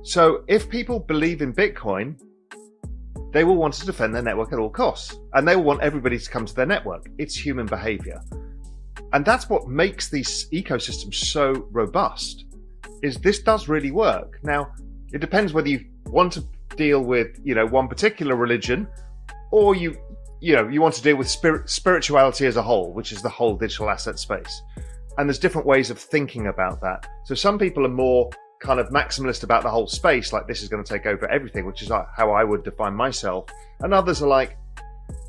So if people believe in Bitcoin, they will want to defend their network at all costs. And they will want everybody to come to their network. It's human behavior. And that's what makes these ecosystems so robust, is this does really work. Now, it depends whether you want to deal with, one particular religion, or you want to deal with spirituality as a whole, which is the whole digital asset space. And there's different ways of thinking about that. So some people are more kind of maximalist about the whole space, like this is going to take over everything, which is how I would define myself. And others are like,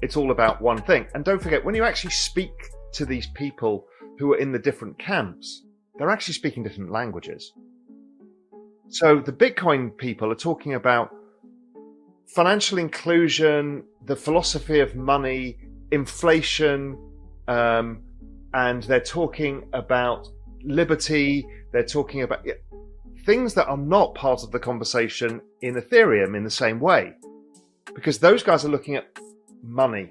it's all about one thing. And don't forget, when you actually speak to these people who are in the different camps, they're actually speaking different languages. So the Bitcoin people are talking about financial inclusion, the philosophy of money, inflation, and they're talking about liberty. They're talking about things that are not part of the conversation in Ethereum in the same way, because those guys are looking at money,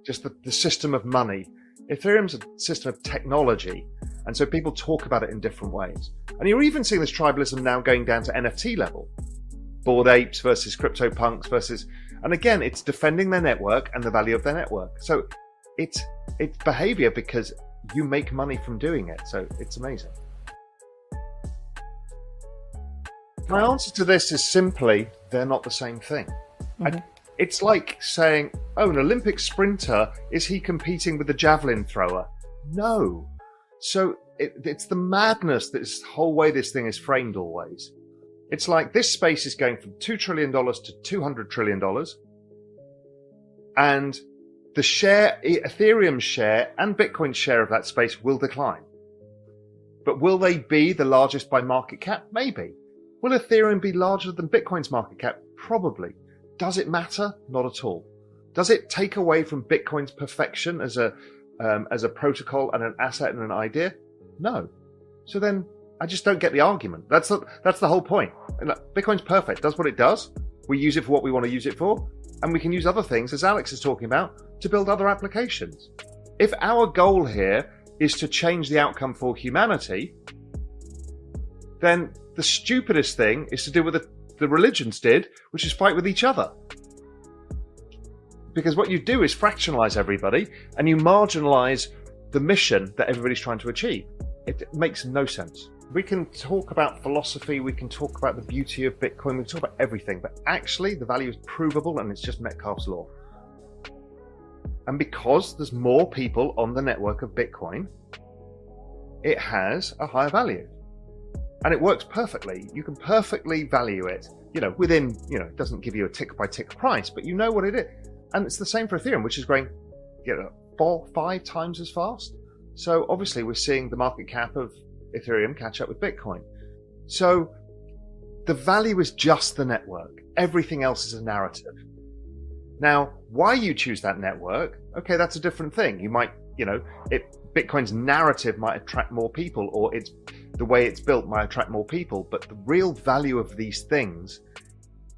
just the system of money. Ethereum's a system of technology, and so people talk about it in different ways. And you're even seeing this tribalism now going down to NFT level. Bored apes versus CryptoPunks versus, and again, it's defending their network and the value of their network. So it's behavior because you make money from doing it. So it's amazing. My answer to this is simply, they're not the same thing. Mm-hmm. It's like saying, an Olympic sprinter, is he competing with the javelin thrower? No. So it's the madness, this whole way this thing is framed always. It's like this space is going from $2 trillion to $200 trillion. And the share, Ethereum's share and Bitcoin's share of that space will decline. But will they be the largest by market cap? Maybe. Will Ethereum be larger than Bitcoin's market cap? Probably. Does it matter? Not at all. Does it take away from Bitcoin's perfection as a protocol and an asset and an idea? No. So then I just don't get the argument. That's the whole point. Bitcoin's perfect. Does what it does. We use it for what we want to use it for. And we can use other things, as Alex is talking about, to build other applications. If our goal here is to change the outcome for humanity, then the stupidest thing is to do what the religions did, which is fight with each other. Because what you do is fractionalize everybody and you marginalize the mission that everybody's trying to achieve. It makes no sense. We can talk about philosophy, we can talk about the beauty of Bitcoin, we can talk about everything, but actually the value is provable and it's just Metcalfe's law. And because there's more people on the network of Bitcoin, it has a higher value. And it works perfectly. You can perfectly value it, within, it doesn't give you a tick by tick price, but you know what it is. And it's the same for Ethereum, which is growing, 4-5 times as fast. So obviously we're seeing the market cap of Ethereum catch up with Bitcoin. So the value is just the network. Everything else is a narrative. Now, why you choose that network, okay, that's a different thing. You might, Bitcoin's narrative might attract more people, or the way it's built might attract more people, but the real value of these things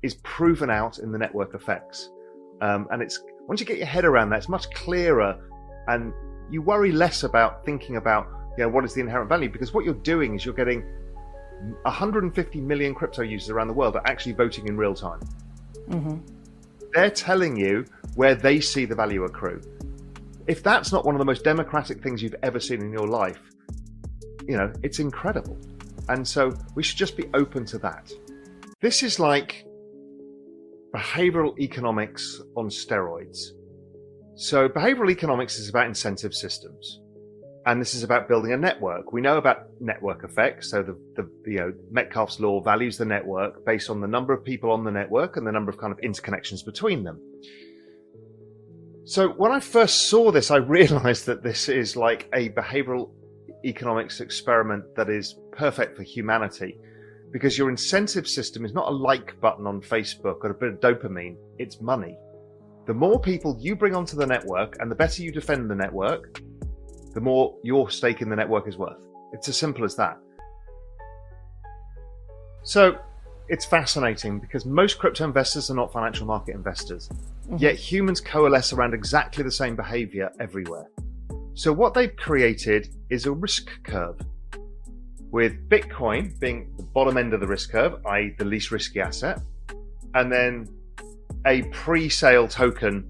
is proven out in the network effects. And it's, once you get your head around that, it's much clearer, and you worry less about thinking about, what is the inherent value, because what you're doing is you're getting 150 million crypto users around the world are actually voting in real time. Mm-hmm. They're telling you where they see the value accrue. If that's not one of the most democratic things you've ever seen in your life, it's incredible. And so we should just be open to that. This is like behavioral economics on steroids. So behavioral economics is about incentive systems. And this is about building a network. We know about network effects. So the Metcalfe's law values the network based on the number of people on the network and the number of kind of interconnections between them. So when I first saw this, I realized that this is like a behavioral economics experiment that is perfect for humanity, because your incentive system is not a like button on Facebook or a bit of dopamine. It's money. The more people you bring onto the network and the better you defend the network, the more your stake in the network is worth. It's as simple as that. So it's fascinating because most crypto investors are not financial market investors, yet humans coalesce around exactly the same behavior everywhere. So what they've created is a risk curve. with Bitcoin being the bottom end of the risk curve, i.e. the least risky asset, and then a pre-sale token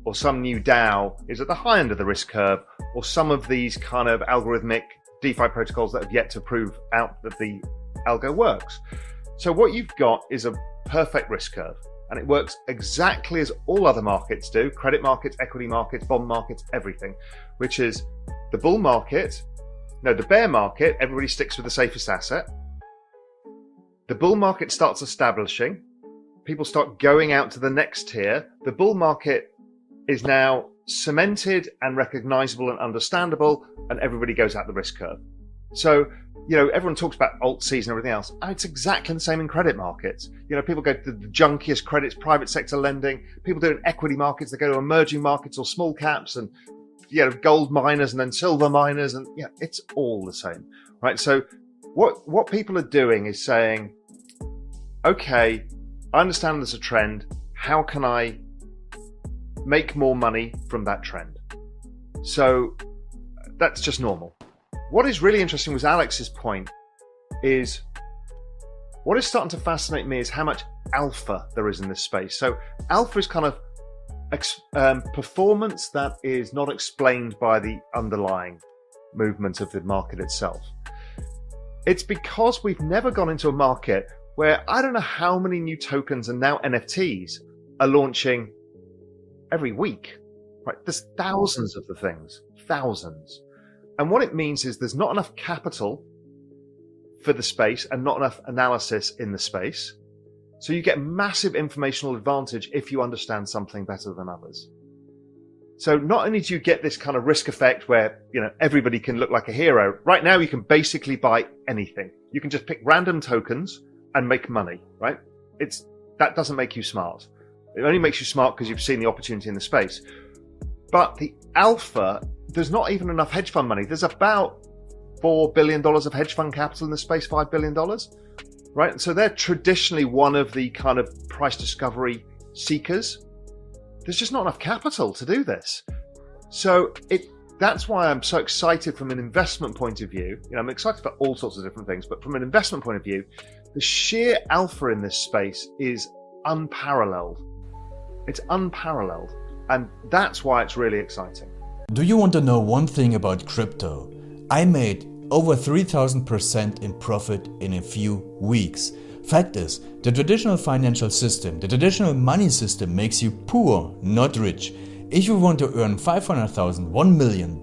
or some new DAO is at the high end of the risk curve, or some of these kind of algorithmic DeFi protocols that have yet to prove out that the algo works. So what you've got is a perfect risk curve, and it works exactly as all other markets do: credit markets, equity markets, bond markets, everything, which is the bear market, everybody sticks with the safest asset. The bull market starts establishing, people start going out to the next tier. The bull market is now cemented and recognizable and understandable, and everybody goes out the risk curve. So, everyone talks about alt seas and everything else. And it's exactly the same in credit markets. People go to the junkiest credits, private sector lending. People do it in equity markets. They go to emerging markets or small caps and, gold miners and then silver miners. And it's all the same, right? So what people are doing is saying, okay, I understand there's a trend. How can I make more money from that trend? So that's just normal. What is really interesting was Alex's point is, what is starting to fascinate me is how much alpha there is in this space. So alpha is kind of performance that is not explained by the underlying movement of the market itself. It's because we've never gone into a market where I don't know how many new tokens and now NFTs are launching every week, right? There's thousands of the things, thousands. And what it means is there's not enough capital for the space and not enough analysis in the space. So you get massive informational advantage if you understand something better than others. So not only do you get this kind of risk effect where, everybody can look like a hero. Right now, you can basically buy anything. You can just pick random tokens and make money, right? That doesn't make you smart. It only makes you smart because you've seen the opportunity in the space. But the alpha, there's not even enough hedge fund money. There's about $4 billion of hedge fund capital in the space, $5 billion, right? So they're traditionally one of the kind of price discovery seekers. There's just not enough capital to do this. So that's why I'm so excited from an investment point of view. I'm excited about all sorts of different things, but from an investment point of view, the sheer alpha in this space is unparalleled. It's unparalleled. And that's why it's really exciting. Do you want to know one thing about crypto? I made over 3,000% in profit in a few weeks. Fact is, the traditional financial system, the traditional money system makes you poor, not rich. If you want to earn $500,000, $1 million,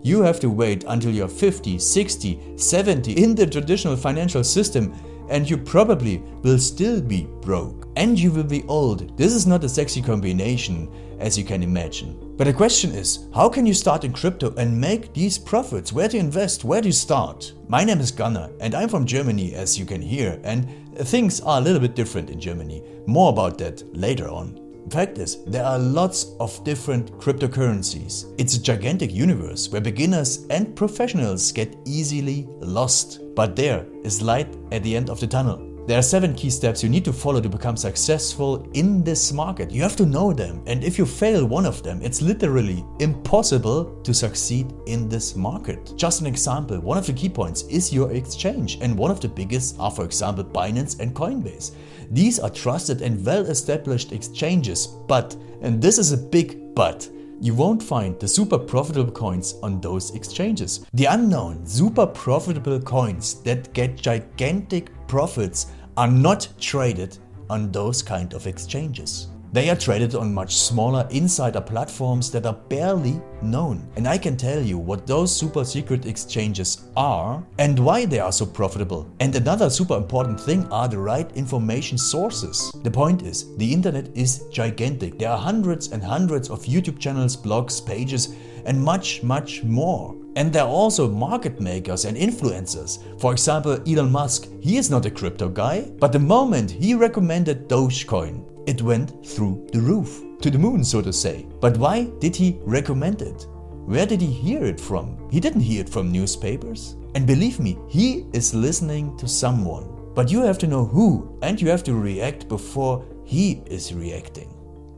you have to wait until you're 50, 60, 70 in the traditional financial system, and you probably will still be broke. And you will be old. This is not a sexy combination, as you can imagine. But the question is, how can you start in crypto and make these profits? Where to invest? Where to start? My name is Gunnar and I'm from Germany, as you can hear, and things are a little bit different in Germany. More about that later on. Fact is, there are lots of different cryptocurrencies. It's a gigantic universe where beginners and professionals get easily lost. But there is light at the end of the tunnel. There are 7 key steps you need to follow to become successful in this market. You have to know them, and if you fail one of them, it's literally impossible to succeed in this market. Just an example, one of the key points is your exchange, and one of the biggest are, for example, Binance and Coinbase. These are trusted and well-established exchanges, but, and this is a big but, you won't find the super profitable coins on those exchanges. The unknown super profitable coins that get gigantic profits are not traded on those kind of exchanges. They are traded on much smaller insider platforms that are barely known. And I can tell you what those super secret exchanges are and why they are so profitable. And another super important thing are the right information sources. The point is, the internet is gigantic. There are hundreds and hundreds of YouTube channels, blogs, pages, and much, much more. And there are also market makers and influencers. For example, Elon Musk, he is not a crypto guy, but the moment he recommended Dogecoin, it went through the roof, to the moon, so to say. But why did he recommend it? Where did he hear it from? He didn't hear it from newspapers. And believe me, he is listening to someone. But you have to know who, and you have to react before he is reacting.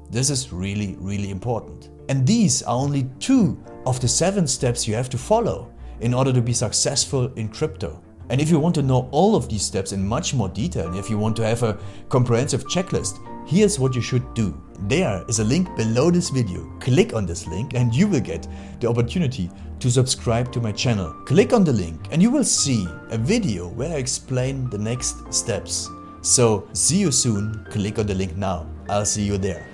This is really, really important. And these are only 2 of the 7 steps you have to follow. in order to be successful in crypto. And if you want to know all of these steps in much more detail, and if you want to have a comprehensive checklist, here's what you should do. There is a link below this video. Click on this link and you will get the opportunity to subscribe to my channel. Click on the link and you will see a video where I explain the next steps. So see you soon. Click on the link now. I'll see you there.